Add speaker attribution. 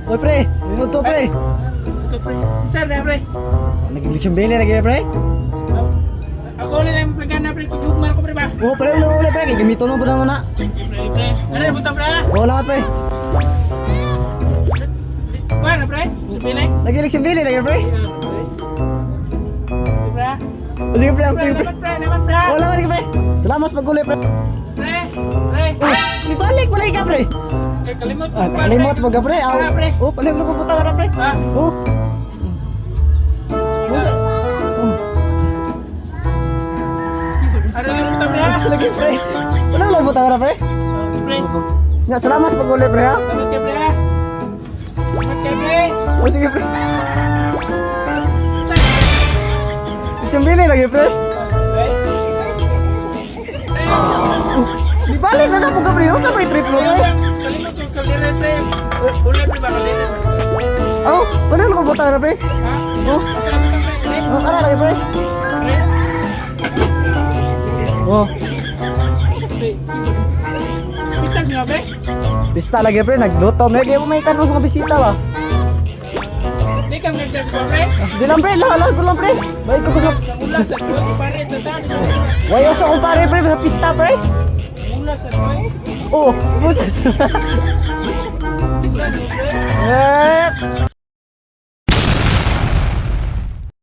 Speaker 1: Oy pre, limod to pre.
Speaker 2: Ito pre. Sir na pre.
Speaker 1: Nag-eleksyon bili lagi pre.
Speaker 2: Ako ulit na yung plagana pre. Tugmar ko pre ba?
Speaker 1: Oh pre, ulo pre, kay gamito no pa naman na.
Speaker 2: Pre pre. Ano na punta pre?
Speaker 1: Oh lamat pre.
Speaker 2: Kuha na pre. Pilay.
Speaker 1: Nag-eleksyon bili lagi pre.
Speaker 2: Sobra.
Speaker 1: Sige pre, ang pre.
Speaker 2: Naman pre, naman pre.
Speaker 1: Oh lamat pre. Salamat sa paguli pre.
Speaker 2: Pre, pre.
Speaker 1: Oh, ibalik wala ka pre.
Speaker 2: Eh, kalimot ko.
Speaker 1: Ah, kalimot pag pre.
Speaker 2: Tara, pre.
Speaker 1: Oh, palimot ko puta ka pre.
Speaker 2: Ah.
Speaker 1: Oh.
Speaker 2: Ano yung punta pre?
Speaker 1: Lagi pre. Wala lang puta ka pre.
Speaker 2: Pre.
Speaker 1: Nga salamat sa paguli pre ha.
Speaker 2: Salamat kay pre ha. Salamat kay pre.
Speaker 1: Oh sige pre. Eleksyon bili lagi pre. Ibalik na po ka pre. Unsa may trip mo pre?
Speaker 2: Kalimot ko kalila pre. Ulay pre ba kalila?
Speaker 1: Oh, paano ko puta ka pre?
Speaker 2: Ha?
Speaker 1: Oh,
Speaker 2: Salamat kay pre.
Speaker 1: oh ara lagi pre.
Speaker 2: Pre.
Speaker 1: Oh,
Speaker 2: Pista nga pre.
Speaker 1: pista lagi pre, nagluto. May di mo may tanong sa mga bisita ba?
Speaker 2: Di ka nag-judge ko pre.
Speaker 1: Di lang pre, lahat ko lang pre. Baik ko sa
Speaker 2: Sa ulas sa ko pare sa tani.
Speaker 1: wayo sa kumpare pre sa pista pre.
Speaker 2: Ulas sa ko.
Speaker 1: Oh,
Speaker 2: Tingnan mo pre.
Speaker 1: eh.